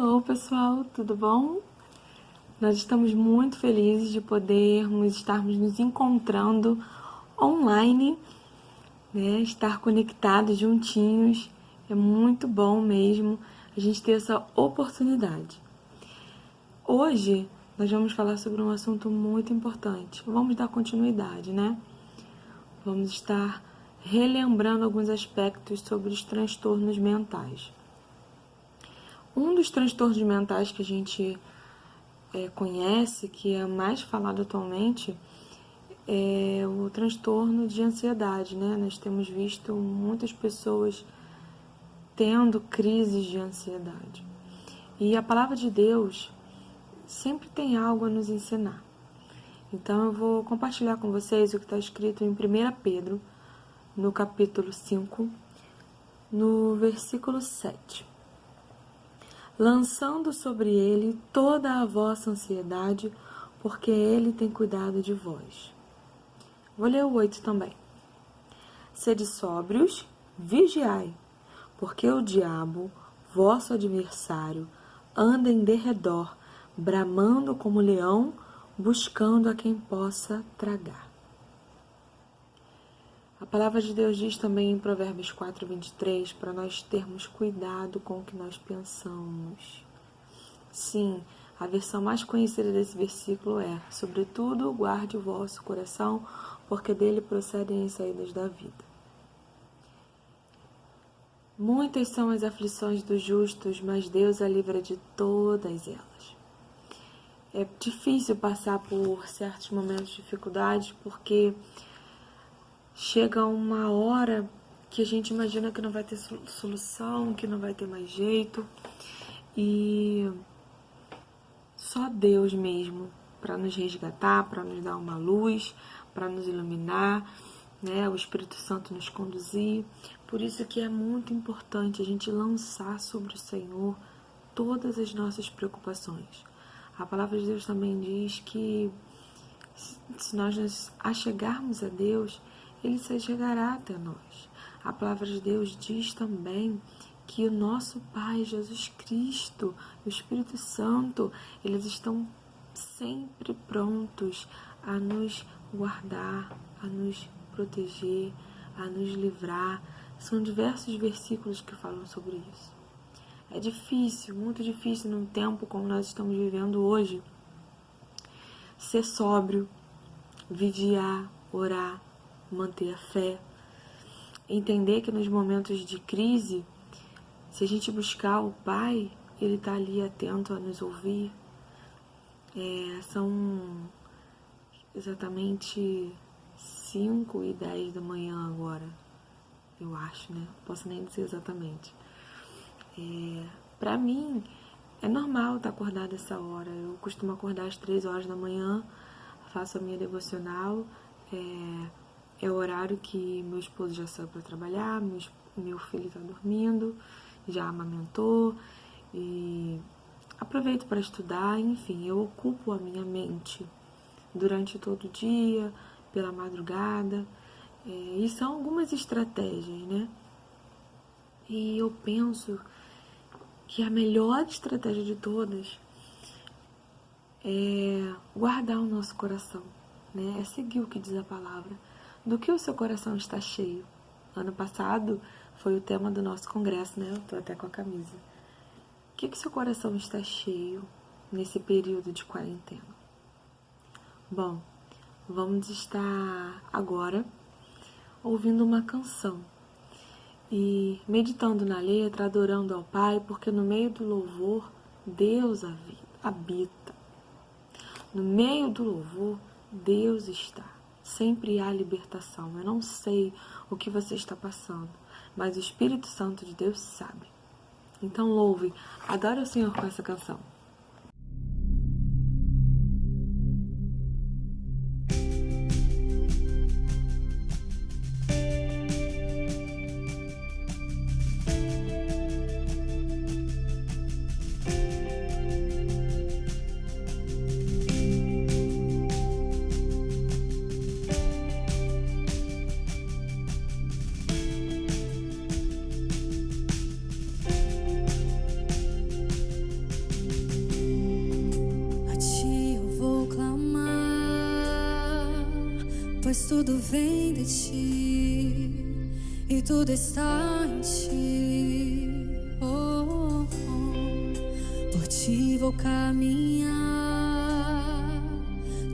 Alô, pessoal, tudo bom? Nós estamos muito felizes de estarmos nos encontrando online, né? Estar conectados juntinhos. É muito bom mesmo a gente ter essa oportunidade. Hoje nós vamos falar sobre um assunto muito importante. Vamos dar continuidade, né? Vamos estar relembrando alguns aspectos sobre os transtornos mentais. Um dos transtornos mentais que a gente conhece, que é mais falado atualmente, é o transtorno de ansiedade, né? Nós temos visto muitas pessoas tendo crises de ansiedade. E a palavra de Deus sempre tem algo a nos ensinar. Então eu vou compartilhar com vocês o que está escrito em 1 Pedro, no capítulo 5, no versículo 7. Lançando sobre ele toda a vossa ansiedade, porque ele tem cuidado de vós. Vou ler o 8 também. Sede sóbrios, vigiai, porque o diabo, vosso adversário, anda em derredor, bramando como leão, buscando a quem possa tragar. A palavra de Deus diz também em Provérbios 4:23 para nós termos cuidado com o que nós pensamos. Sim, a versão mais conhecida desse versículo é: sobretudo, guarde o vosso coração, porque dele procedem as saídas da vida. Muitas são as aflições dos justos, mas Deus a livra de todas elas. É difícil passar por certos momentos de dificuldade, porque chega uma hora que a gente imagina que não vai ter solução, que não vai ter mais jeito, e só Deus mesmo para nos resgatar, para nos dar uma luz, para nos iluminar, né? O Espírito Santo nos conduzir. Por isso que é muito importante a gente lançar sobre o Senhor todas as nossas preocupações. A palavra de Deus também diz que se nós nos achegarmos a Deus, Ele se chegará até nós. A palavra de Deus diz também que o nosso Pai, Jesus Cristo, o Espírito Santo, eles estão sempre prontos a nos guardar, a nos proteger, a nos livrar. São diversos versículos que falam sobre isso. É difícil, muito difícil num tempo como nós estamos vivendo hoje, ser sóbrio, vigiar, orar, manter a fé, entender que nos momentos de crise, se a gente buscar o Pai, Ele está ali atento a nos ouvir. São exatamente 5:10 da manhã agora, eu acho, né? Posso nem dizer exatamente. Para mim, é normal estar acordada essa hora. Eu costumo acordar às 3 horas da manhã, faço a minha devocional. É o horário que meu esposo já saiu para trabalhar, meu filho está dormindo, já amamentou, e aproveito para estudar. Enfim, eu ocupo a minha mente durante todo o dia, pela madrugada, e são algumas estratégias, né? E eu penso que a melhor estratégia de todas é guardar o nosso coração, né? É seguir o que diz a palavra. Do que o seu coração está cheio? Ano passado foi o tema do nosso congresso, né? Eu tô até com a camisa. O que seu coração está cheio nesse período de quarentena? Bom, vamos estar agora ouvindo uma canção e meditando na letra, adorando ao Pai, porque no meio do louvor Deus habita. No meio do louvor Deus está. Sempre há libertação. Eu não sei o que você está passando, mas o Espírito Santo de Deus sabe. Então louve, adore o Senhor com essa canção. pois tudo vem de ti e tudo está em ti. Oh, oh. Por ti vou caminhar,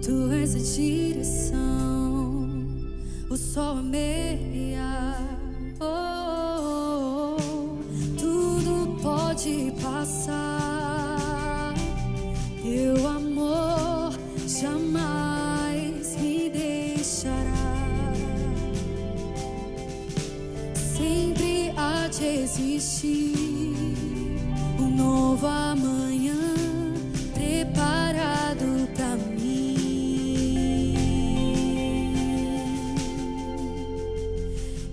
tu és a direção, o sol a meia. Oh, oh. Tudo pode passar, teu amor jamais me deixará. Sempre há de existir um novo amanhã preparado pra mim.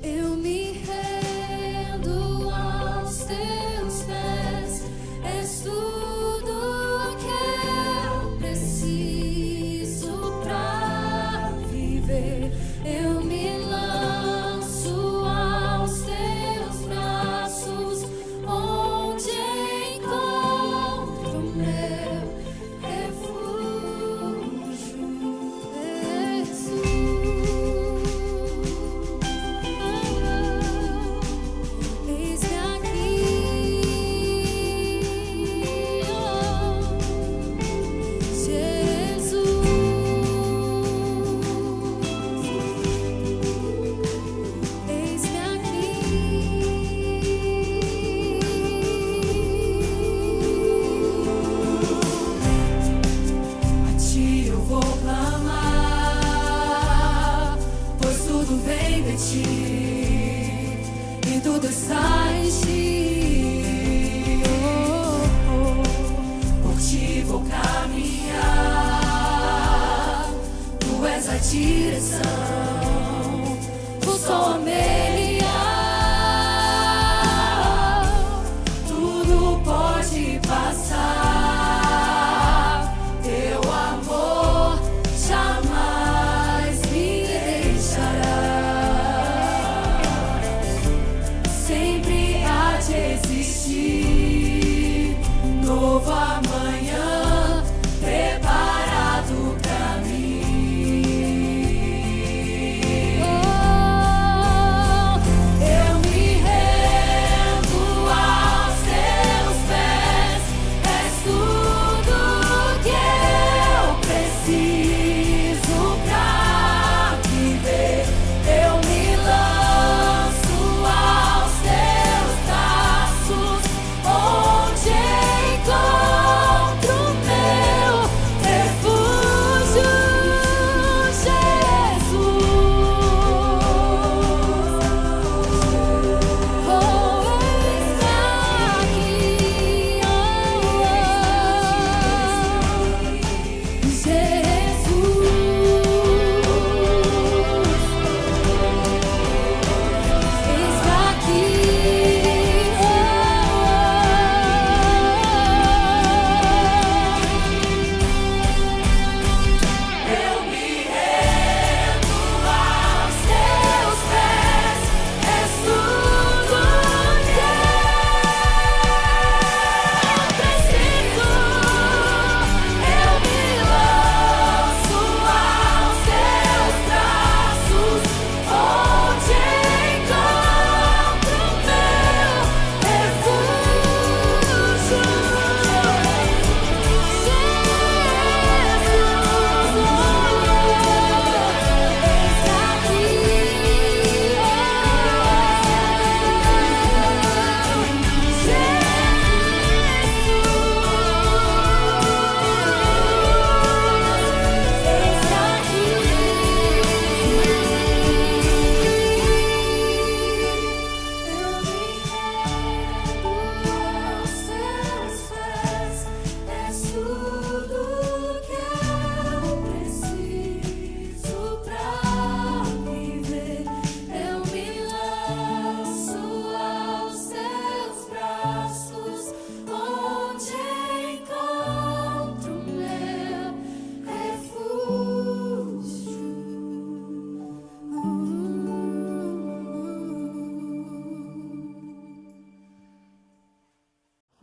Eu me rendo aos teus pés, és tudo que eu preciso pra viver. Eu me lanço aos teus braços, onde encontro meu refúgio, Jesus. Eis-me aqui, Jesus. Eis-me aqui. A ti eu vou clamar, pois tudo vem de ti e tudo está em ti. Oh, oh. Por ti vou caminhar, tu és a direção, o sol a meia. Tudo pode passar, teu amor jamais me deixará. Sempre há de existir novo amanhã preparado pra mim. Oh, eu me rendo aos teus pés, és tudo que eu preciso pra viver. Eu me lanço aos teus braços, onde encontro meu refúgio, Jesus. Oh, eis-me aqui, Jesus. Eis-me aqui, eu me rendo aos teus pés, és tudo que eu preciso. Eu me lanço aos teus braços, onde encontro meu refúgio,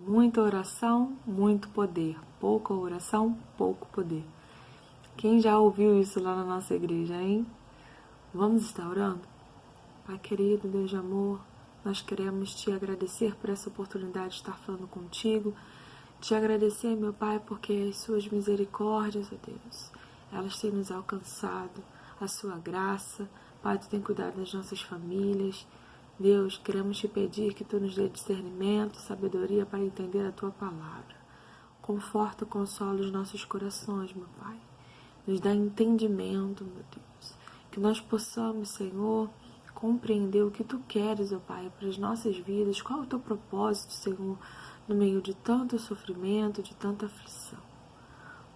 Muita oração, muito poder. Pouca oração, pouco poder. Quem já ouviu isso lá na nossa igreja, hein? Vamos estar orando? Pai querido, Deus de amor, nós queremos te agradecer por essa oportunidade de estar falando contigo. Te agradecer, meu Pai, porque as suas misericórdias, ó Deus, elas têm nos alcançado, a sua graça. Pai, tu tem cuidado das nossas famílias. Deus, queremos te pedir que tu nos dê discernimento, sabedoria para entender a tua palavra. Conforta, consola os nossos corações, meu Pai. Nos dá entendimento, meu Deus. Que nós possamos, Senhor, compreender o que tu queres, ó Pai, para as nossas vidas. Qual é o teu propósito, Senhor, no meio de tanto sofrimento, de tanta aflição.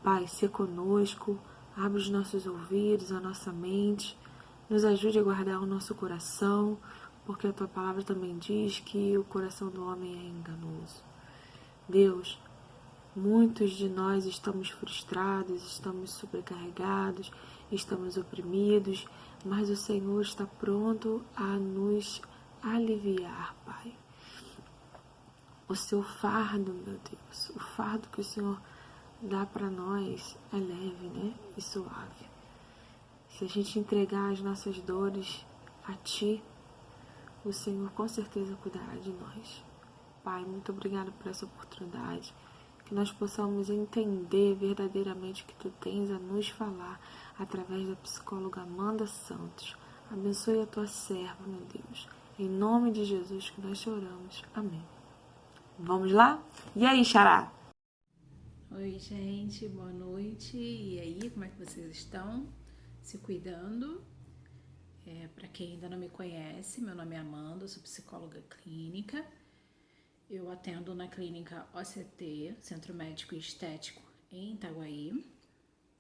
Pai, se conosco, abre os nossos ouvidos, a nossa mente, nos ajude a guardar o nosso coração, porque a tua palavra também diz que o coração do homem é enganoso. Deus, muitos de nós estamos frustrados, estamos sobrecarregados, estamos oprimidos, mas o Senhor está pronto a nos aliviar, Pai. O seu fardo, meu Deus, o fardo que o Senhor dá para nós é leve, né? E suave. Se a gente entregar as nossas dores a Ti, o Senhor com certeza cuidará de nós. Pai, muito obrigada por essa oportunidade, que nós possamos entender verdadeiramente o que Tu tens a nos falar através da psicóloga Amanda Santos. Abençoe a Tua serva, meu Deus. Em nome de Jesus que nós te oramos. Amém. Vamos lá? E aí, Xará? Oi, gente, boa noite. E aí, como é que vocês estão? Se cuidando? Para quem ainda não me conhece, meu nome é Amanda, sou psicóloga clínica. Eu atendo na clínica OCT, Centro Médico e Estético, em Itaguaí.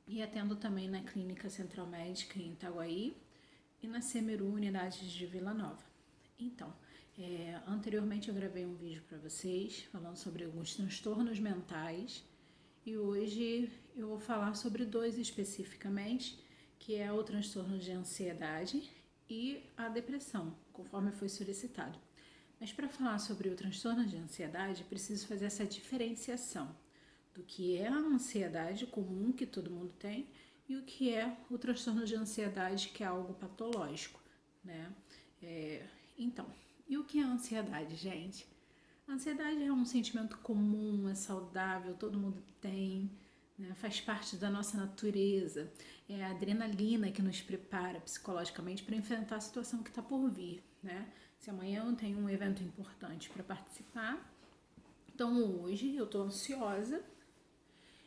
E atendo também na clínica Central Médica em Itaguaí e na Semeru, unidades de Vila Nova. Então, anteriormente eu gravei um vídeo para vocês falando sobre alguns transtornos mentais e hoje eu vou falar sobre 2 especificamente, que é o transtorno de ansiedade e a depressão, conforme foi solicitado. Mas para falar sobre o transtorno de ansiedade, preciso fazer essa diferenciação do que é a ansiedade comum que todo mundo tem e o que é o transtorno de ansiedade, que é algo patológico, né? Então, e o que é a ansiedade, gente? A ansiedade é um sentimento comum, é saudável, todo mundo tem, né? Faz parte da nossa natureza. É a adrenalina que nos prepara psicologicamente para enfrentar a situação que está por vir, né? Se amanhã eu tenho um evento importante para participar, então hoje eu estou ansiosa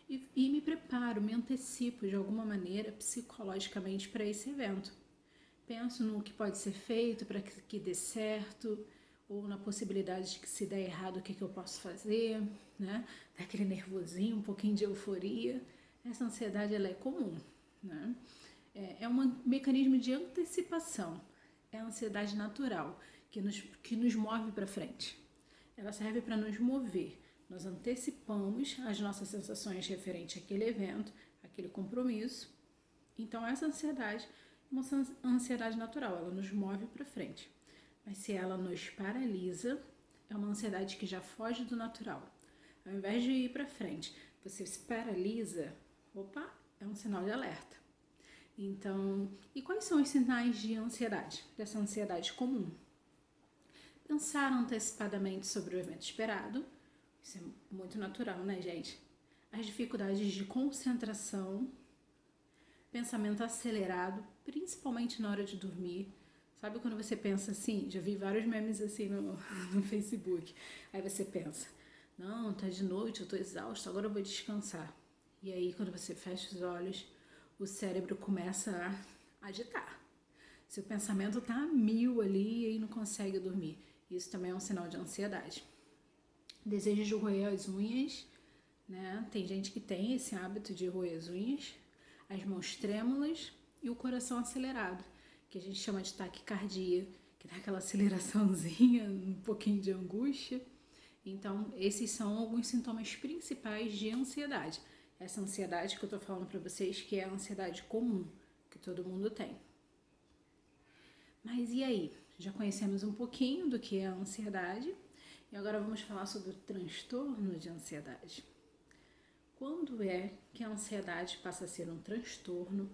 e me preparo, me antecipo de alguma maneira psicologicamente para esse evento. Penso no que pode ser feito para que dê certo, ou na possibilidade de que se der errado, o que eu posso fazer, né? Daquele nervosinho, um pouquinho de euforia. Essa ansiedade, ela é comum, né? É um mecanismo de antecipação, é a ansiedade natural, que nos move para frente. Ela serve para nos mover. Nós antecipamos as nossas sensações referente àquele evento, àquele compromisso. Então, essa ansiedade é uma ansiedade natural, ela nos move para frente. Mas se ela nos paralisa, é uma ansiedade que já foge do natural. Ao invés de ir para frente, você se paralisa, opa, é um sinal de alerta. Então, e quais são os sinais de ansiedade, dessa ansiedade comum? Pensar antecipadamente sobre o evento esperado, isso é muito natural, né, gente? As dificuldades de concentração, pensamento acelerado, principalmente na hora de dormir. Sabe quando você pensa assim, já vi vários memes assim no Facebook, aí você pensa, não, tá de noite, eu tô exausto, agora eu vou descansar. E aí quando você fecha os olhos, o cérebro começa a agitar. Seu pensamento tá a 1000 ali e aí não consegue dormir. Isso também é um sinal de ansiedade. Desejo de roer as unhas, né? Tem gente que tem esse hábito de roer as unhas, as mãos trêmulas e o coração acelerado, que a gente chama de taquicardia, que dá aquela aceleraçãozinha, um pouquinho de angústia. Então, esses são alguns sintomas principais de ansiedade. Essa ansiedade que eu tô falando para vocês, que é a ansiedade comum, que todo mundo tem. Mas e aí? Já conhecemos um pouquinho do que é a ansiedade e agora vamos falar sobre o transtorno de ansiedade. Quando é que a ansiedade passa a ser um transtorno,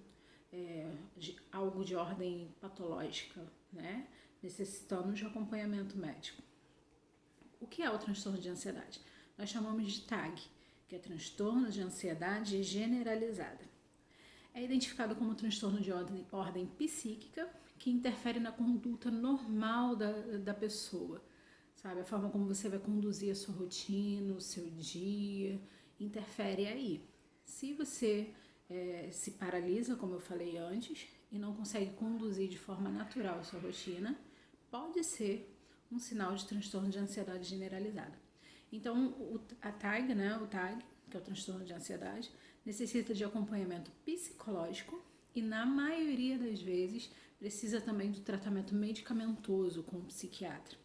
de algo de ordem patológica, né? Necessitando de acompanhamento médico. O que é o transtorno de ansiedade? Nós chamamos de TAG, que é transtorno de ansiedade generalizada. É identificado como transtorno de ordem psíquica, que interfere na conduta normal da pessoa, sabe? A forma como você vai conduzir a sua rotina, o seu dia, interfere aí. Se você se paralisa, como eu falei antes, e não consegue conduzir de forma natural a sua rotina, pode ser um sinal de transtorno de ansiedade generalizada. Então, a TAG, né, o TAG, que é o transtorno de ansiedade, necessita de acompanhamento psicológico e, na maioria das vezes, precisa também do tratamento medicamentoso com o psiquiatra.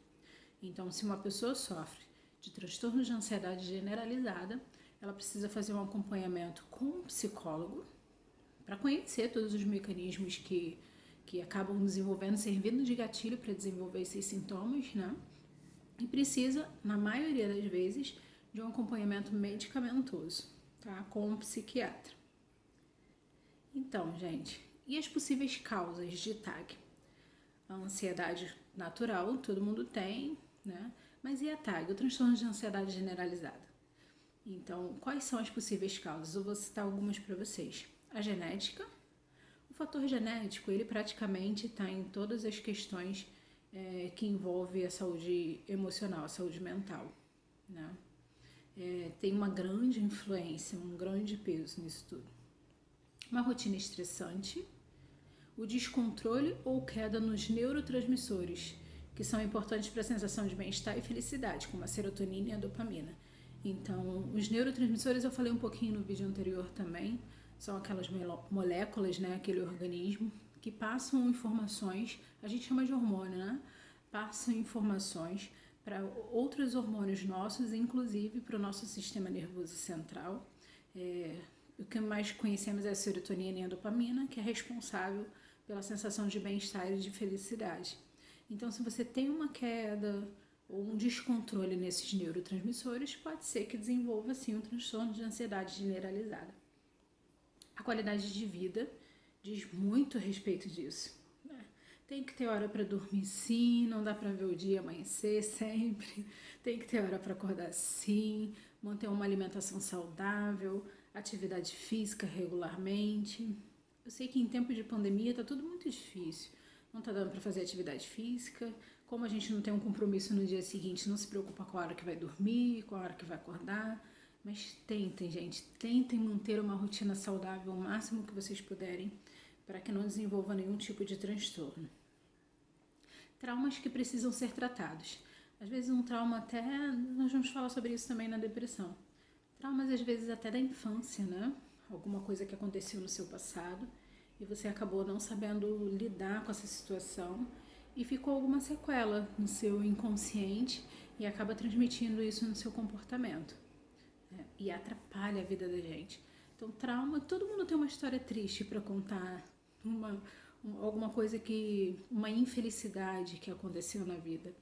Então, se uma pessoa sofre de transtorno de ansiedade generalizada, ela precisa fazer um acompanhamento com um psicólogo para conhecer todos os mecanismos que acabam desenvolvendo, servindo de gatilho para desenvolver esses sintomas, né? E precisa, na maioria das vezes, de um acompanhamento medicamentoso, tá? Com um psiquiatra. Então, gente, e as possíveis causas de TAG? A ansiedade natural, todo mundo tem, né? Mas e a TAG, o transtorno de ansiedade generalizada? Então, quais são as possíveis causas? Eu vou citar algumas para vocês. A genética. O fator genético, ele praticamente está em todas as questões que envolvem a saúde emocional, a saúde mental, né? Tem uma grande influência, um grande peso nisso tudo. Uma rotina estressante, o descontrole ou queda nos neurotransmissores, que são importantes para a sensação de bem-estar e felicidade, como a serotonina e a dopamina. Então, os neurotransmissores eu falei um pouquinho no vídeo anterior também, são aquelas moléculas, né, aquele organismo que passam informações, a gente chama de hormônio, né? Passam informações para outros hormônios nossos, inclusive para o nosso sistema nervoso central. O que mais conhecemos é a serotonina e a dopamina, que é responsável pela sensação de bem-estar e de felicidade. Então, se você tem uma queda ou um descontrole nesses neurotransmissores, pode ser que desenvolva, sim, um transtorno de ansiedade generalizada. A qualidade de vida diz muito a respeito disso, né? Tem que ter hora para dormir, sim, não dá para ver o dia amanhecer sempre. Tem que ter hora para acordar, sim, manter uma alimentação saudável, atividade física regularmente. Eu sei que em tempo de pandemia tá tudo muito difícil. Não tá dando para fazer atividade física. Como a gente não tem um compromisso no dia seguinte, não se preocupa com a hora que vai dormir, com a hora que vai acordar. Mas tentem, gente, tentem manter uma rotina saudável o máximo que vocês puderem para que não desenvolva nenhum tipo de transtorno. Traumas que precisam ser tratados. Às vezes um trauma até, nós vamos falar sobre isso também na depressão. Traumas às vezes até da infância, né? Alguma coisa que aconteceu no seu passado e você acabou não sabendo lidar com essa situação e ficou alguma sequela no seu inconsciente e acaba transmitindo isso no seu comportamento. E atrapalha a vida da gente. Então, trauma, todo mundo tem uma história triste para contar, alguma coisa uma infelicidade que aconteceu na vida.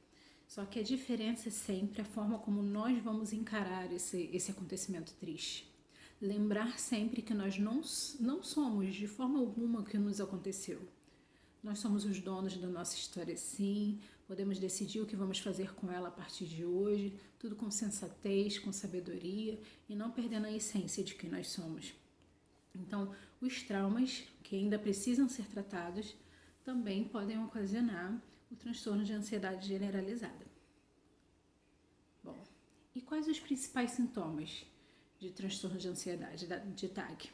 Só que a diferença é sempre a forma como nós vamos encarar esse acontecimento triste. Lembrar sempre que nós não somos de forma alguma o que nos aconteceu. Nós somos os donos da nossa história, sim. Podemos decidir o que vamos fazer com ela a partir de hoje, tudo com sensatez, com sabedoria e não perdendo a essência de quem nós somos. Então, os traumas que ainda precisam ser tratados também podem ocasionar o transtorno de ansiedade generalizada. Bom, e quais os principais sintomas de transtorno de ansiedade, de TAG?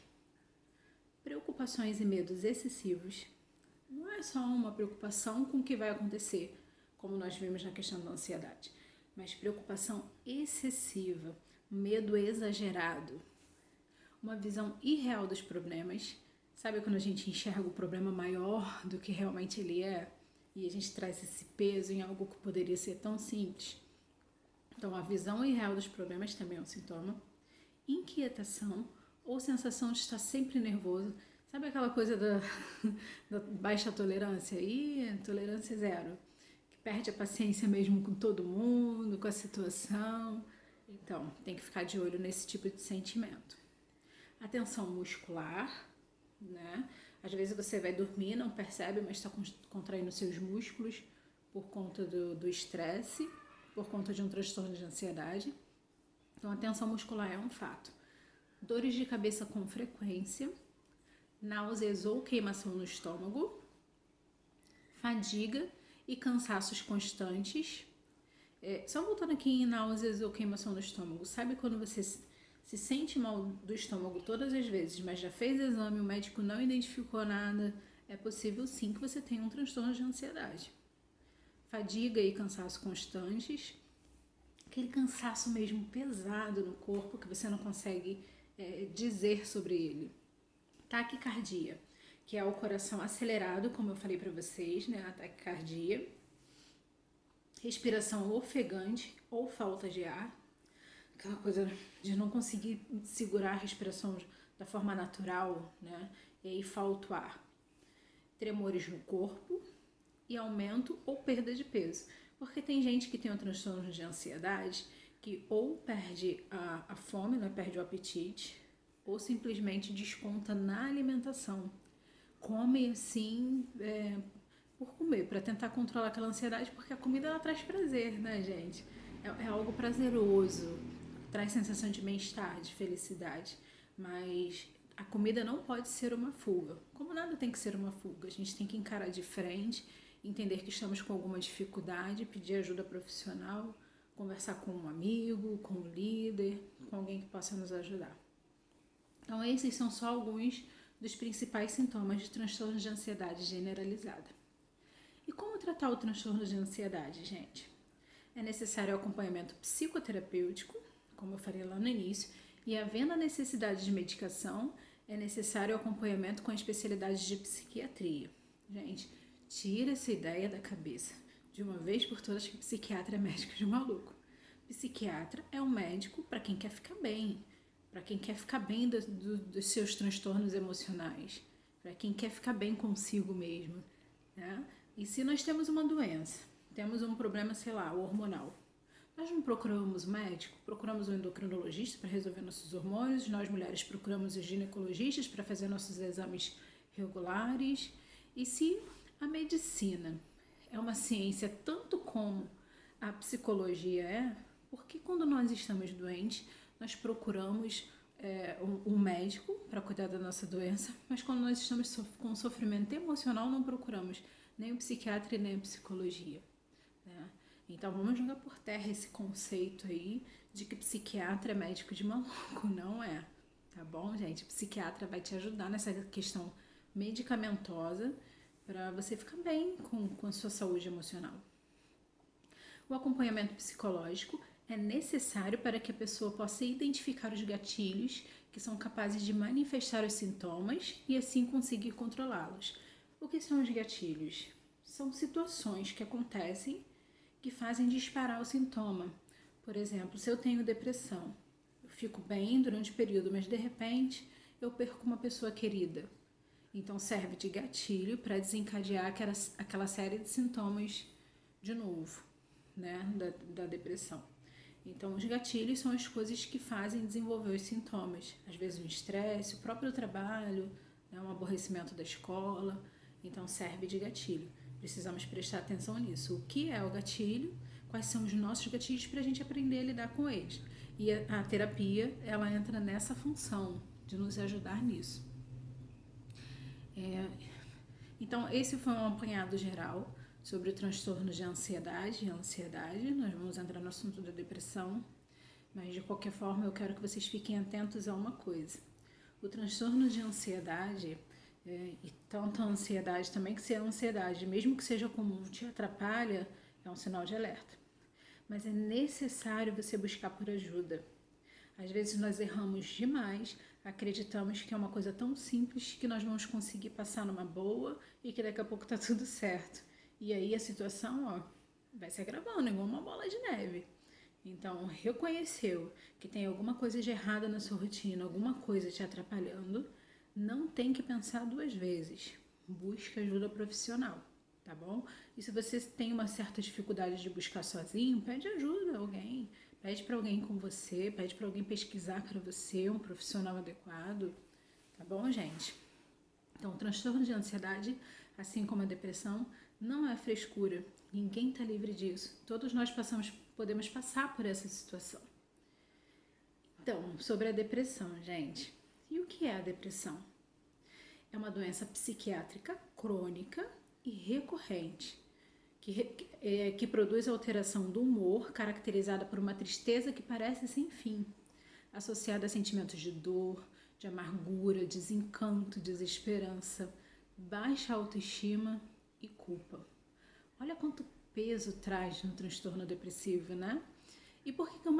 Preocupações e medos excessivos. Não é só uma preocupação com o que vai acontecer, como nós vimos na questão da ansiedade, mas preocupação excessiva, medo exagerado, uma visão irreal dos problemas. Sabe quando a gente enxerga o problema maior do que realmente ele é e a gente traz esse peso em algo que poderia ser tão simples? Então, a visão irreal dos problemas também é um sintoma. Inquietação ou sensação de estar sempre nervoso. Sabe aquela coisa da baixa tolerância? Tolerância zero. Que perde a paciência mesmo com todo mundo, com a situação. Então, tem que ficar de olho nesse tipo de sentimento. A tensão muscular, né? Às vezes você vai dormir, não percebe, mas está contraindo seus músculos por conta do estresse, por conta de um transtorno de ansiedade. Então, a tensão muscular é um fato. Dores de cabeça com frequência, náuseas ou queimação no estômago, fadiga e cansaços constantes. Só voltando aqui em náuseas ou queimação no estômago, sabe quando você se sente mal do estômago todas as vezes, mas já fez exame, o médico não identificou nada? É possível sim que você tenha um transtorno de ansiedade. Fadiga e cansaço constantes, aquele cansaço mesmo pesado no corpo que você não consegue dizer sobre ele. Taquicardia, que é o coração acelerado, como eu falei para vocês, né? A taquicardia. Respiração ofegante ou falta de ar, aquela coisa de não conseguir segurar a respiração da forma natural, né? E aí falta o ar. Tremores no corpo e aumento ou perda de peso. Porque tem gente que tem um transtorno de ansiedade que ou perde a fome, né? Perde o apetite, ou simplesmente desconta na alimentação. Come assim, por comer, para tentar controlar aquela ansiedade, porque a comida ela traz prazer, né, gente? É algo prazeroso, traz sensação de bem-estar, de felicidade, mas a comida não pode ser uma fuga. Como nada tem que ser uma fuga, a gente tem que encarar de frente, entender que estamos com alguma dificuldade, pedir ajuda profissional, conversar com um amigo, com um líder, com alguém que possa nos ajudar. Então, esses são só alguns dos principais sintomas de transtorno de ansiedade generalizada. E como tratar o transtorno de ansiedade, gente? É necessário acompanhamento psicoterapêutico, como eu falei lá no início, e havendo a necessidade de medicação, é necessário acompanhamento com especialidades de psiquiatria. Gente, tira essa ideia da cabeça. De uma vez por todas que psiquiatra é médico de maluco. Psiquiatra é um médico para quem quer ficar bem, para quem quer ficar bem dos seus transtornos emocionais, para quem quer ficar bem consigo mesmo, né? E se nós temos uma doença, temos um problema, sei lá, hormonal, nós não procuramos médico, procuramos um endocrinologista para resolver nossos hormônios, nós mulheres procuramos os ginecologistas para fazer nossos exames regulares. E se a medicina é uma ciência tanto como a psicologia por que quando nós estamos doentes, nós procuramos um médico para cuidar da nossa doença, mas quando nós estamos com sofrimento emocional, não procuramos nem o psiquiatra e nem a psicologia, né? Então vamos jogar por terra esse conceito aí de que psiquiatra é médico de maluco. Não é, tá bom, gente? O psiquiatra vai te ajudar nessa questão medicamentosa para você ficar bem com a sua saúde emocional. O acompanhamento psicológico é necessário para que a pessoa possa identificar os gatilhos que são capazes de manifestar os sintomas e assim conseguir controlá-los. O que são os gatilhos? São situações que acontecem que fazem disparar o sintoma. Por exemplo, se eu tenho depressão, eu fico bem durante o período, mas de repente eu perco uma pessoa querida. Então serve de gatilho para desencadear aquela série de sintomas de novo, né, da depressão. Então os gatilhos são as coisas que fazem desenvolver os sintomas. Às vezes um estresse, o próprio trabalho, né, um aborrecimento da escola. Então serve de gatilho. Precisamos prestar atenção nisso. O que é o gatilho? Quais são os nossos gatilhos para a gente aprender a lidar com eles? E a terapia, ela entra nessa função de nos ajudar nisso. Então, esse foi um apanhado geral sobre o transtorno de ansiedade e ansiedade. Nós vamos entrar no assunto da depressão, mas de qualquer forma eu quero que vocês fiquem atentos a uma coisa. O transtorno de ansiedade, e tanto a ansiedade também, que se a ansiedade, mesmo que seja comum, te atrapalha, é um sinal de alerta. Mas é necessário você buscar por ajuda. Às vezes nós erramos demais, acreditamos que é uma coisa tão simples que nós vamos conseguir passar numa boa e que daqui a pouco tá tudo certo. E aí a situação, vai se agravando igual uma bola de neve. Então, reconheceu que tem alguma coisa de errada na sua rotina, alguma coisa te atrapalhando, não tem que pensar duas vezes. Busque ajuda profissional, tá bom? E se você tem uma certa dificuldade de buscar sozinho, pede ajuda a alguém. Pede para alguém com você, pede para alguém pesquisar para você, um profissional adequado, tá bom, gente? Então, o transtorno de ansiedade, assim como a depressão, não é frescura. Ninguém está livre disso. Todos nós podemos passar por essa situação. Então, sobre a depressão, gente. E o que é a depressão? É uma doença psiquiátrica crônica e recorrente, que produz alteração do humor, caracterizada por uma tristeza que parece sem fim, associada a sentimentos de dor, de amargura, desencanto, desesperança, baixa autoestima e culpa. Olha quanto peso traz no transtorno depressivo, né? E por que é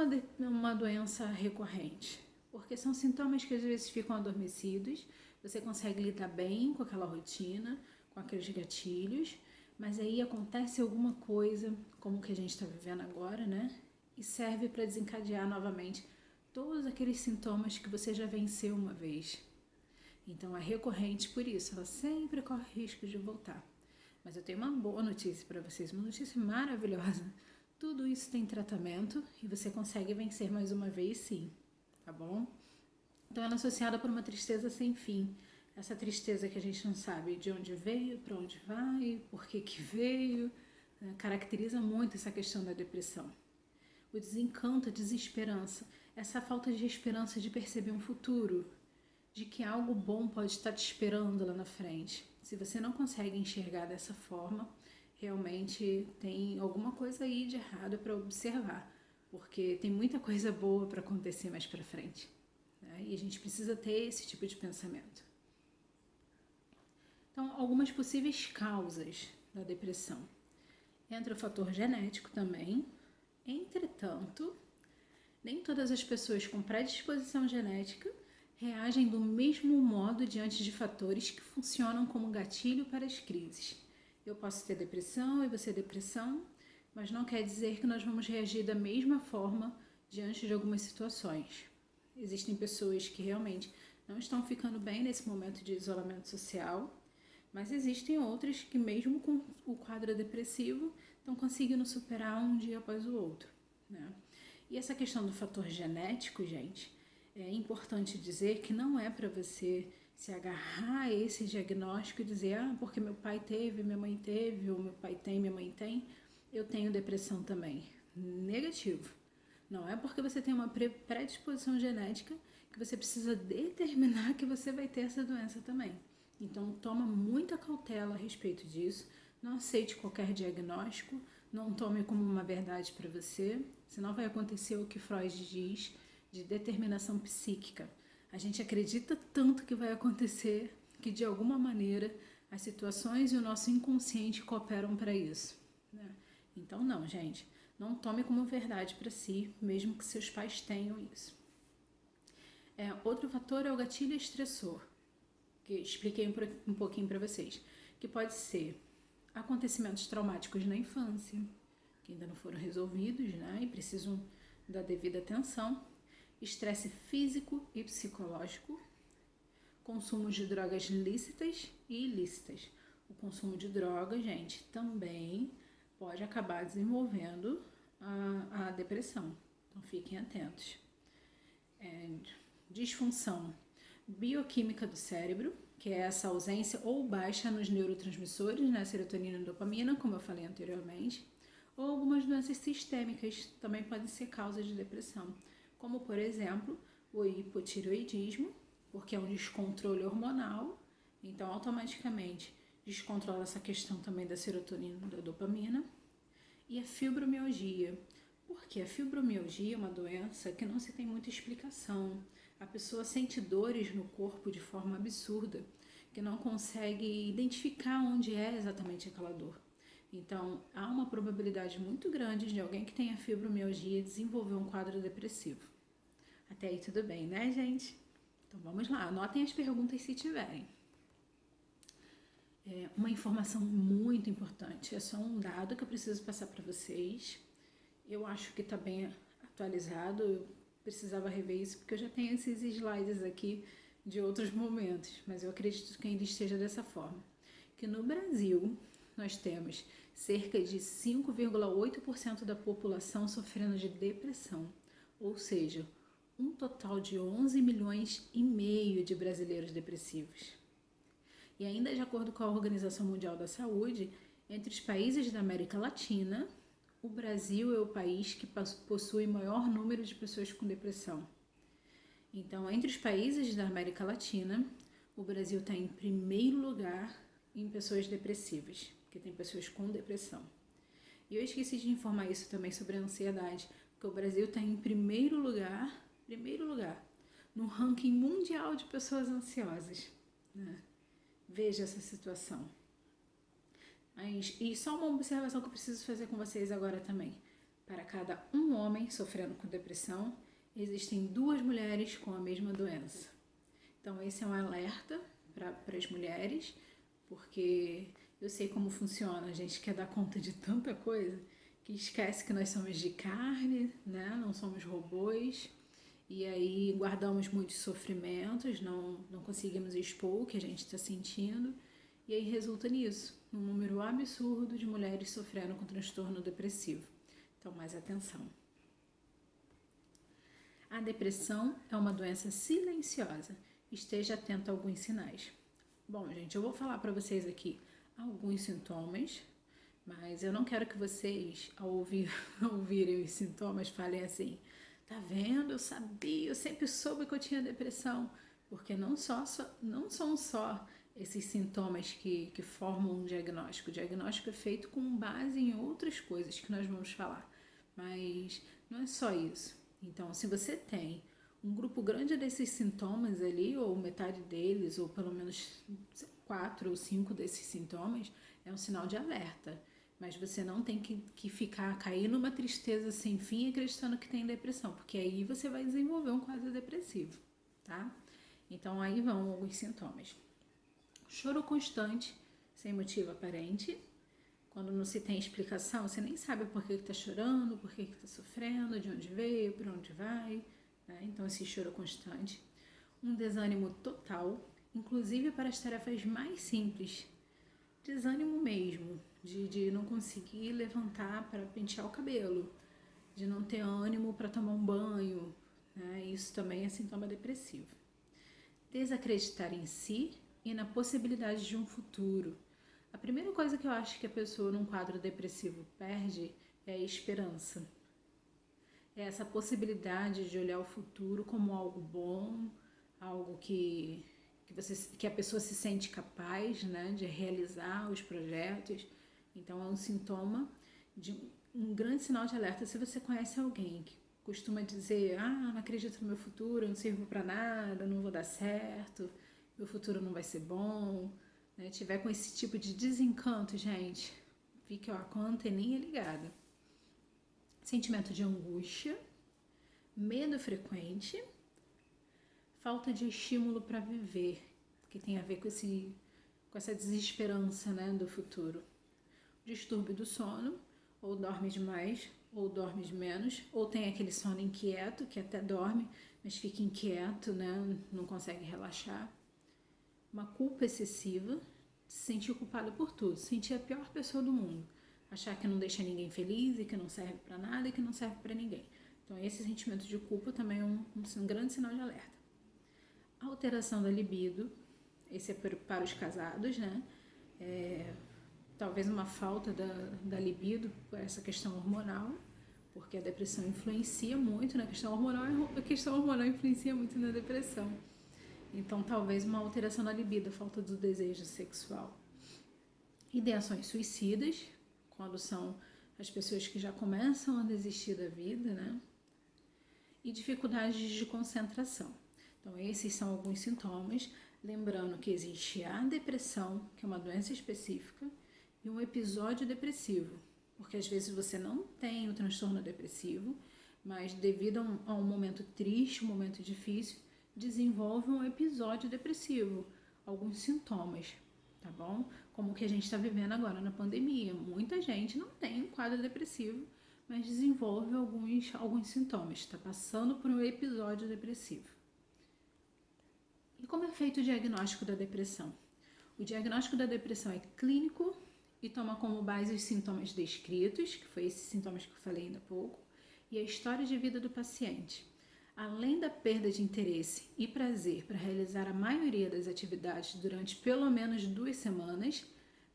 uma doença recorrente? Porque são sintomas que às vezes ficam adormecidos, você consegue lidar bem com aquela rotina, com aqueles gatilhos, mas aí acontece alguma coisa, como o que a gente está vivendo agora, né? E serve para desencadear novamente todos aqueles sintomas que você já venceu uma vez. Então é recorrente por isso, ela sempre corre risco de voltar. Mas eu tenho uma boa notícia para vocês, uma notícia maravilhosa. Tudo isso tem tratamento e você consegue vencer mais uma vez sim, tá bom? Então ela é associada por uma tristeza sem fim. Essa tristeza que a gente não sabe de onde veio, para onde vai, por que veio, né? Caracteriza muito essa questão da depressão. O desencanto, a desesperança, essa falta de esperança de perceber um futuro, de que algo bom pode estar te esperando lá na frente. Se você não consegue enxergar dessa forma, realmente tem alguma coisa aí de errado para observar, porque tem muita coisa boa para acontecer mais para frente, né? E a gente precisa ter esse tipo de pensamento. Então, algumas possíveis causas da depressão. Entra o fator genético também. Entretanto, nem todas as pessoas com predisposição genética reagem do mesmo modo diante de fatores que funcionam como gatilho para as crises. Eu posso ter depressão e você depressão, mas não quer dizer que nós vamos reagir da mesma forma diante de algumas situações. Existem pessoas que realmente não estão ficando bem nesse momento de isolamento social, mas existem outras que mesmo com o quadro depressivo estão conseguindo superar um dia após o outro, né? E essa questão do fator genético, gente, é importante dizer que não é para você se agarrar a esse diagnóstico e dizer, porque meu pai teve, minha mãe teve, ou meu pai tem, minha mãe tem, eu tenho depressão também. Negativo. Não é porque você tem uma predisposição genética que você precisa determinar que você vai ter essa doença também. Então, toma muita cautela a respeito disso, não aceite qualquer diagnóstico, não tome como uma verdade para você, senão vai acontecer o que Freud diz de determinação psíquica. A gente acredita tanto que vai acontecer que, de alguma maneira, as situações e o nosso inconsciente cooperam para isso, né? Então, não, gente, não tome como verdade para si, mesmo que seus pais tenham isso. Outro fator é o gatilho estressor, que expliquei um pouquinho para vocês, que pode ser acontecimentos traumáticos na infância, que ainda não foram resolvidos, né, e precisam da devida atenção, estresse físico e psicológico, consumo de drogas lícitas e ilícitas. O consumo de drogas, gente, também pode acabar desenvolvendo a depressão, então fiquem atentos. Disfunção bioquímica do cérebro, que é essa ausência ou baixa nos neurotransmissores, né, serotonina e dopamina, como eu falei anteriormente, ou algumas doenças sistêmicas também podem ser causa de depressão, como, por exemplo, o hipotireoidismo, porque é um descontrole hormonal, então automaticamente descontrola essa questão também da serotonina e da dopamina, e a fibromialgia, porque a fibromialgia é uma doença que não se tem muita explicação. A pessoa sente dores no corpo de forma absurda, que não consegue identificar onde é exatamente aquela dor. Então, há uma probabilidade muito grande de alguém que tenha fibromialgia desenvolver um quadro depressivo. Até aí tudo bem, né, gente? Então, vamos lá. Anotem as perguntas se tiverem. Uma informação muito importante. É só um dado que eu preciso passar para vocês. Eu acho que está bem atualizado. Eu precisava rever isso, porque eu já tenho esses slides aqui de outros momentos, mas eu acredito que ainda esteja dessa forma. Que no Brasil, nós temos cerca de 5,8% da população sofrendo de depressão, ou seja, um total de 11 milhões e meio de brasileiros depressivos. E ainda de acordo com a Organização Mundial da Saúde, entre os países da América Latina, o Brasil é o país que possui maior número de pessoas com depressão. Então, entre os países da América Latina, o Brasil está em primeiro lugar em pessoas depressivas, porque tem pessoas com depressão. E eu esqueci de informar isso também sobre a ansiedade, porque o Brasil está em primeiro lugar, no ranking mundial de pessoas ansiosas, né? Veja essa situação. E só uma observação que eu preciso fazer com vocês agora também. Para cada um homem sofrendo com depressão, existem 2 mulheres com a mesma doença. Então esse é um alerta para as mulheres, porque eu sei como funciona, a gente quer dar conta de tanta coisa que esquece que nós somos de carne, né? Não somos robôs. E aí guardamos muitos sofrimentos, não conseguimos expor o que a gente está sentindo, e aí resulta nisso, um número absurdo de mulheres sofrendo com transtorno depressivo. Então, mais atenção. A depressão é uma doença silenciosa. Esteja atento a alguns sinais. Bom, gente, eu vou falar para vocês aqui alguns sintomas, mas eu não quero que vocês, ao ouvirem os sintomas, falem assim: tá vendo? Eu sabia, eu sempre soube que eu tinha depressão. Porque não são só esses sintomas que formam um diagnóstico. O diagnóstico é feito com base em outras coisas que nós vamos falar. Mas não é só isso. Então, se você tem um grupo grande desses sintomas ali, ou metade deles, ou pelo menos 4 ou 5 desses sintomas, é um sinal de alerta. Mas você não tem que cair numa tristeza sem fim acreditando que tem depressão, porque aí você vai desenvolver um quadro depressivo, tá? Então aí vão alguns sintomas. Choro constante, sem motivo aparente. Quando não se tem explicação, você nem sabe por que está chorando, por que está sofrendo, de onde veio, para onde vai, né? Então esse choro constante. Um desânimo total, inclusive para as tarefas mais simples. Desânimo mesmo, de não conseguir levantar para pentear o cabelo, de não ter ânimo para tomar um banho, né? Isso também é sintoma depressivo. Desacreditar em si e na possibilidade de um futuro. A primeira coisa que eu acho que a pessoa num quadro depressivo perde é a esperança. É essa possibilidade de olhar o futuro como algo bom, algo que a pessoa se sente capaz, né, de realizar os projetos. Então é um sintoma de um grande sinal de alerta. Se você conhece alguém que costuma dizer: não acredito no meu futuro, eu não sirvo para nada, não vou dar certo, meu futuro não vai ser bom, né? Tiver com esse tipo de desencanto, gente, fique com a anteninha ligada. Sentimento de angústia, medo frequente, falta de estímulo para viver, que tem a ver com essa desesperança, né, do futuro. Distúrbio do sono, ou dorme demais, ou dorme de menos, ou tem aquele sono inquieto, que até dorme, mas fica inquieto, né, não consegue relaxar. Uma culpa excessiva, se sentir culpado por tudo, se sentir a pior pessoa do mundo, achar que não deixa ninguém feliz e que não serve para nada e que não serve para ninguém. Então esse sentimento de culpa também é um grande sinal de alerta. Alteração da libido, esse é para os casados, né? Talvez uma falta da libido por essa questão hormonal, porque a depressão influencia muito na questão hormonal, a questão hormonal influencia muito na depressão. Então talvez uma alteração na libido, falta do desejo sexual. Ideações suicidas, quando são as pessoas que já começam a desistir da vida, né? E dificuldades de concentração. Então esses são alguns sintomas, lembrando que existe a depressão, que é uma doença específica, e um episódio depressivo, porque às vezes você não tem o transtorno depressivo, mas devido a um momento triste, um momento difícil, desenvolve um episódio depressivo, alguns sintomas, tá bom? Como o que a gente está vivendo agora na pandemia. Muita gente não tem um quadro depressivo, mas desenvolve alguns sintomas, está passando por um episódio depressivo. E como é feito o diagnóstico da depressão? O diagnóstico da depressão é clínico e toma como base os sintomas descritos, que foi esses sintomas que eu falei ainda há pouco, e a história de vida do paciente. Além da perda de interesse e prazer para realizar a maioria das atividades durante pelo menos 2 semanas,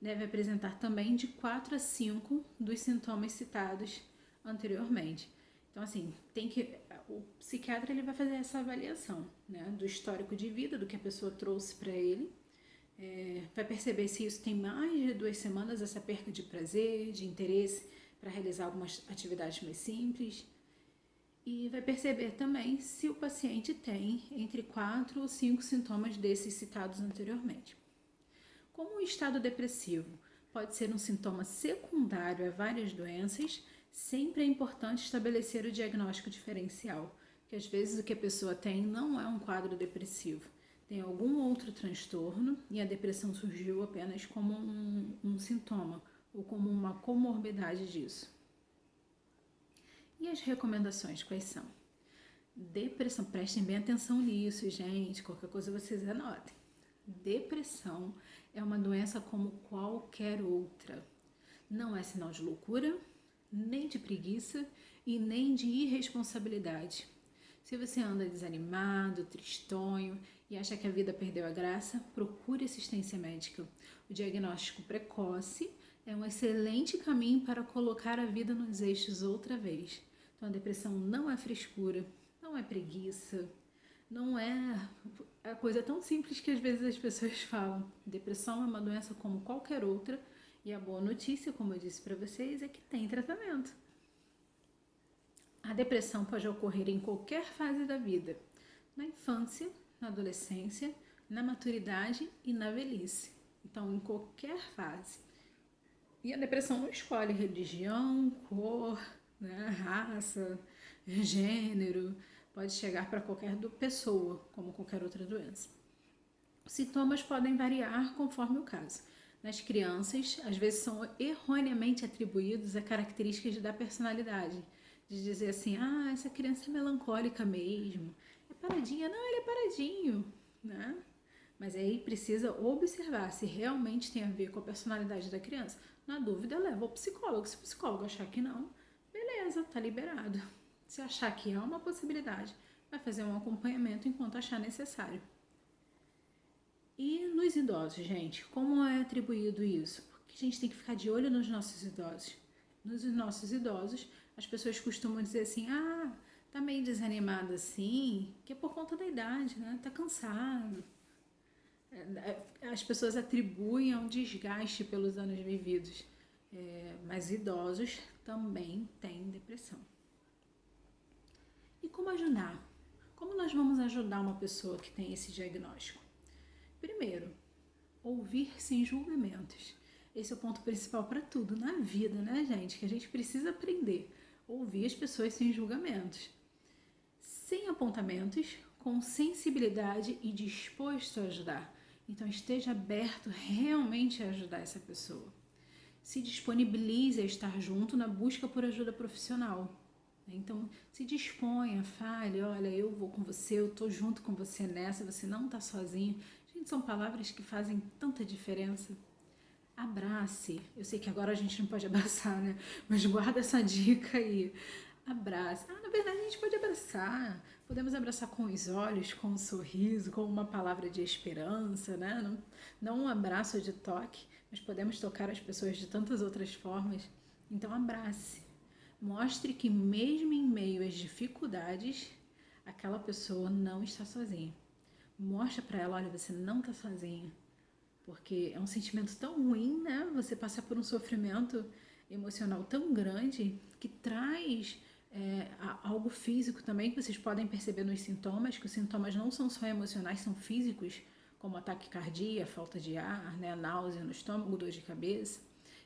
deve apresentar também de 4 a 5 dos sintomas citados anteriormente. Então, assim, o psiquiatra ele vai fazer essa avaliação, né, do histórico de vida, do que a pessoa trouxe para ele, vai perceber se isso tem mais de 2 semanas, essa perda de prazer, de interesse para realizar algumas atividades mais simples, e vai perceber também se o paciente tem entre 4 ou 5 sintomas desses citados anteriormente. Como o estado depressivo pode ser um sintoma secundário a várias doenças, sempre é importante estabelecer o diagnóstico diferencial, que às vezes o que a pessoa tem não é um quadro depressivo, tem algum outro transtorno e a depressão surgiu apenas como um sintoma ou como uma comorbidade disso. E as recomendações quais são? Depressão, prestem bem atenção nisso, gente, qualquer coisa vocês anotem. Depressão é uma doença como qualquer outra. Não é sinal de loucura, nem de preguiça e nem de irresponsabilidade. Se você anda desanimado, tristonho e acha que a vida perdeu a graça, procure assistência médica. O diagnóstico precoce é um excelente caminho para colocar a vida nos eixos outra vez. Então, a depressão não é frescura, não é preguiça, não é a coisa tão simples que às vezes as pessoas falam. Depressão é uma doença como qualquer outra e a boa notícia, como eu disse para vocês, é que tem tratamento. A depressão pode ocorrer em qualquer fase da vida, na infância, na adolescência, na maturidade e na velhice. Então, em qualquer fase. E a depressão não escolhe religião, cor, né, raça, gênero, pode chegar para qualquer pessoa, como qualquer outra doença. Os sintomas podem variar conforme o caso. Nas crianças, às vezes são erroneamente atribuídos a características da personalidade, de dizer assim, essa criança é melancólica mesmo, é paradinha, não, ele é paradinho, né? Mas aí precisa observar se realmente tem a ver com a personalidade da criança. Na dúvida, leva ao psicólogo. Se o psicólogo achar que não, beleza, tá liberado. Se achar que há uma possibilidade, vai fazer um acompanhamento enquanto achar necessário. E nos idosos, gente, como é atribuído isso? Porque a gente tem que ficar de olho nos nossos idosos. Nos nossos idosos, as pessoas costumam dizer assim, tá meio desanimado assim, que é por conta da idade, né? Tá cansado. As pessoas atribuem ao desgaste pelos anos vividos, mas idosos também têm depressão. E como ajudar? Como nós vamos ajudar uma pessoa que tem esse diagnóstico? Primeiro, ouvir sem julgamentos. Esse é o ponto principal para tudo na vida, né, gente? Que a gente precisa aprender. Ouvir as pessoas sem julgamentos. Sem apontamentos, com sensibilidade e disposto a ajudar. Então, esteja aberto realmente a ajudar essa pessoa. Se disponibilize a estar junto na busca por ajuda profissional. Então, se disponha, fale, olha, eu vou com você, eu tô junto com você nessa, você não tá sozinho. Gente, são palavras que fazem tanta diferença. Abrace. Eu sei que agora a gente não pode abraçar, né? Mas guarda essa dica aí. Abrace. Na verdade, a gente pode abraçar. Podemos abraçar com os olhos, com um sorriso, com uma palavra de esperança, né? Não um abraço de toque, mas podemos tocar as pessoas de tantas outras formas. Então, abrace. Mostre que mesmo em meio às dificuldades, aquela pessoa não está sozinha. Mostre para ela, olha, você não está sozinha. Porque é um sentimento tão ruim, né? Você passar por um sofrimento emocional tão grande que traz algo físico também, que vocês podem perceber nos sintomas, que os sintomas não são só emocionais, são físicos, como ataque cardíaco, falta de ar, né? Náusea no estômago, dor de cabeça.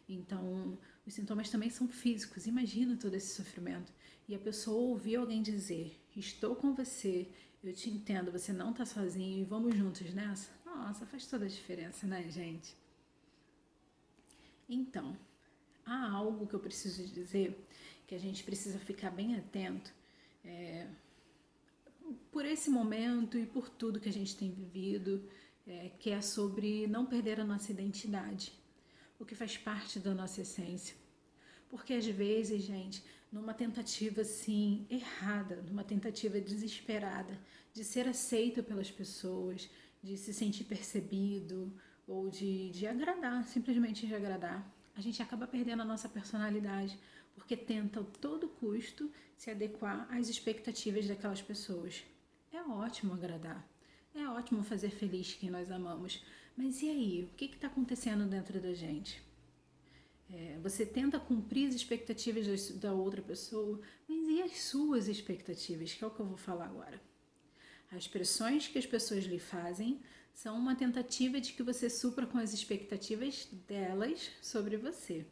Então, os sintomas também são físicos. Imagina todo esse sofrimento. E a pessoa ouvir alguém dizer, estou com você, eu te entendo, você não está sozinho e vamos juntos nessa. Nossa, faz toda a diferença, né, gente? Então, há algo que eu preciso dizer, que a gente precisa ficar bem atento, por esse momento e por tudo que a gente tem vivido, que é sobre não perder a nossa identidade, o que faz parte da nossa essência. Porque às vezes, gente, numa tentativa assim errada, numa tentativa desesperada de ser aceito pelas pessoas, de se sentir percebido ou de agradar, simplesmente de agradar, a gente acaba perdendo a nossa personalidade porque tenta a todo custo se adequar às expectativas daquelas pessoas. É ótimo agradar, é ótimo fazer feliz quem nós amamos, mas e aí? O que está acontecendo dentro da gente? Você tenta cumprir as expectativas da outra pessoa, mas e as suas expectativas? Que é o que eu vou falar agora. As pressões que as pessoas lhe fazem são uma tentativa de que você supra com as expectativas delas sobre você.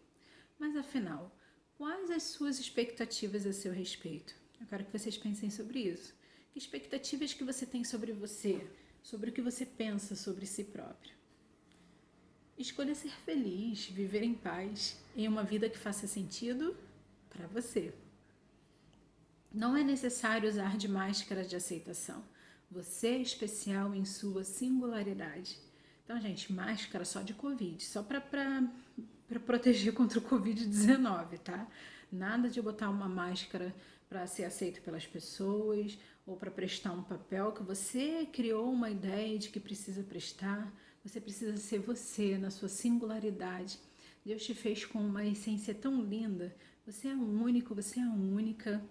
Mas afinal, quais as suas expectativas a seu respeito? Eu quero que vocês pensem sobre isso. Que expectativas que você tem sobre você, sobre o que você pensa sobre si próprio? Escolha ser feliz, viver em paz, em uma vida que faça sentido para você. Não é necessário usar de máscara de aceitação. Você é especial em sua singularidade. Então, gente, máscara só de Covid, só para proteger contra o Covid-19, tá? Nada de botar uma máscara para ser aceito pelas pessoas ou para prestar um papel que você criou uma ideia de que precisa prestar. Você precisa ser você, na sua singularidade. Deus te fez com uma essência tão linda. Você é único, você é única.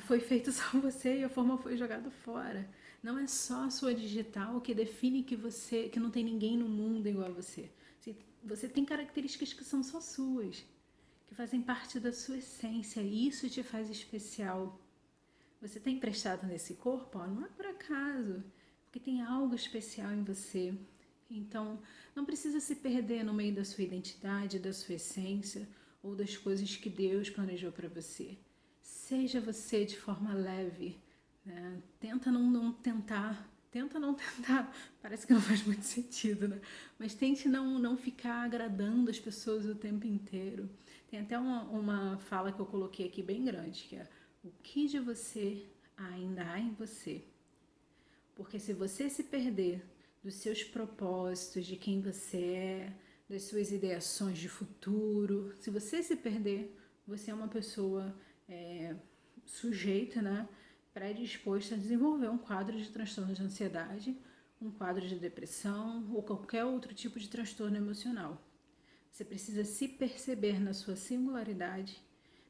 Foi feito só você e a forma foi jogada fora. Não é só a sua digital que define que não tem ninguém no mundo igual a você. Você tem características que são só suas, que fazem parte da sua essência, e isso te faz especial. Você tem prestado nesse corpo? Não é por acaso, porque tem algo especial em você. Então, não precisa se perder no meio da sua identidade, da sua essência ou das coisas que Deus planejou para você. Seja você de forma leve, né? Tenta não tentar, parece que não faz muito sentido, né? Mas tente não ficar agradando as pessoas o tempo inteiro. Tem até uma fala que eu coloquei aqui bem grande, que é: o que de você ainda há em você? Porque se você se perder dos seus propósitos, de quem você é, das suas ideações de futuro, se você se perder, você é uma pessoa sujeita, né, predisposta a desenvolver um quadro de transtorno de ansiedade, um quadro de depressão ou qualquer outro tipo de transtorno emocional. Você precisa se perceber na sua singularidade,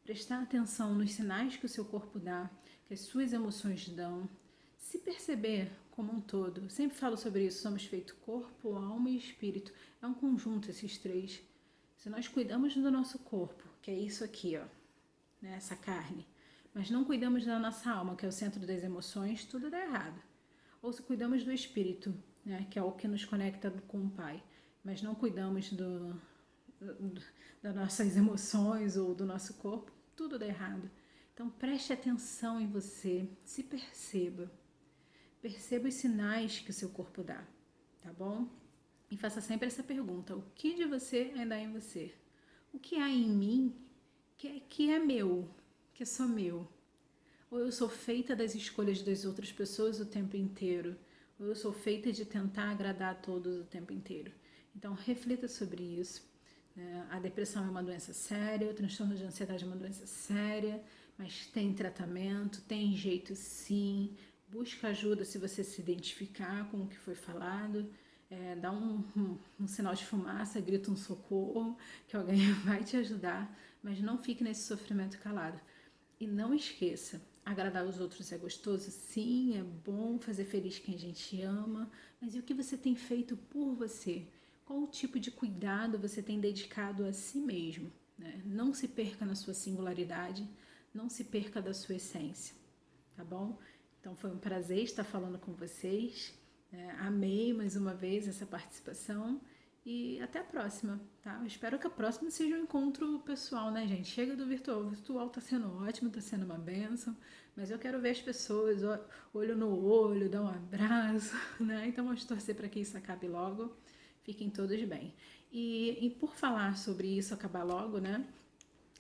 prestar atenção nos sinais que o seu corpo dá, que as suas emoções dão, se perceber como um todo. Eu sempre falo sobre isso, somos feito corpo, alma e espírito. É um conjunto esses três. Se nós cuidamos do nosso corpo, que é isso aqui, ó, né, essa carne, mas não cuidamos da nossa alma, que é o centro das emoções, tudo dá errado. Ou se cuidamos do espírito, né, que é o que nos conecta com o Pai, mas não cuidamos das nossas emoções ou do nosso corpo, tudo dá errado. Então preste atenção em você, se perceba. Perceba os sinais que o seu corpo dá, tá bom? E faça sempre essa pergunta: o que de você ainda há em você? O que há em mim que é meu, que é só meu? Ou eu sou feita das escolhas das outras pessoas o tempo inteiro? Ou eu sou feita de tentar agradar a todos o tempo inteiro? Então reflita sobre isso. A depressão é uma doença séria, o transtorno de ansiedade é uma doença séria, mas tem tratamento, tem jeito sim. Busca ajuda se você se identificar com o que foi falado. Dá um sinal de fumaça, grita um socorro, que alguém vai te ajudar, mas não fique nesse sofrimento calado. E não esqueça, agradar os outros é gostoso? Sim, é bom fazer feliz quem a gente ama, mas e o que você tem feito por você? Qual o tipo de cuidado você tem dedicado a si mesmo, né? Não se perca na sua singularidade, não se perca da sua essência, tá bom? Então foi um prazer estar falando com vocês. Amei mais uma vez essa participação e até a próxima, tá? Eu espero que a próxima seja um encontro pessoal, né, gente? Chega do virtual. O virtual tá sendo ótimo, tá sendo uma bênção, mas eu quero ver as pessoas olho no olho, dar um abraço, né? Então vamos torcer para que isso acabe logo. Fiquem todos bem. E por falar sobre isso acabar logo, né?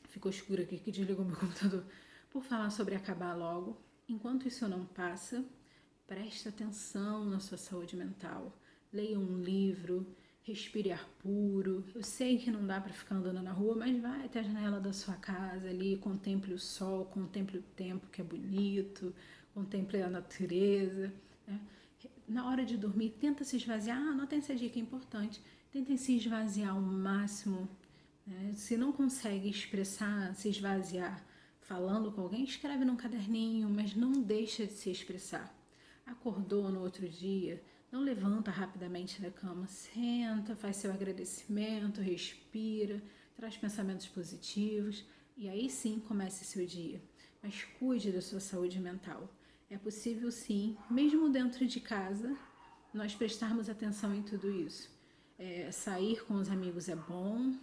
Ficou escuro aqui que desligou meu computador. Por falar sobre acabar logo, enquanto isso não passa, preste atenção na sua saúde mental. Leia um livro, respire ar puro. Eu sei que não dá para ficar andando na rua, mas vai até a janela da sua casa ali, contemple o sol, contemple o tempo que é bonito, contemple a natureza, né? Na hora de dormir, tenta se esvaziar. Anotem essa dica, é importante. Tentem se esvaziar ao máximo, né? Se não consegue expressar, se esvaziar falando com alguém, escreve num caderninho, mas não deixa de se expressar. Acordou no outro dia, não levanta rapidamente da cama, senta, faz seu agradecimento, respira, traz pensamentos positivos e aí sim comece seu dia. Mas cuide da sua saúde mental. É possível sim, mesmo dentro de casa, nós prestarmos atenção em tudo isso. Sair com os amigos é bom,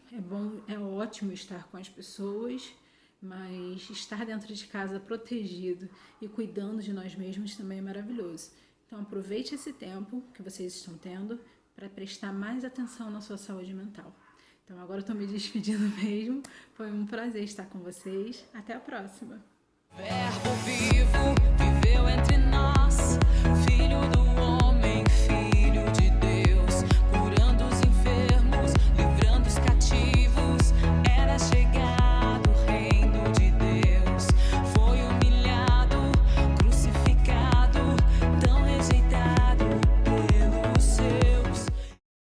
é ótimo estar com as pessoas, mas estar dentro de casa protegido e cuidando de nós mesmos também é maravilhoso. Então aproveite esse tempo que vocês estão tendo para prestar mais atenção na sua saúde mental. Então agora eu estou me despedindo mesmo, foi um prazer estar com vocês, até a próxima! Verbo vivo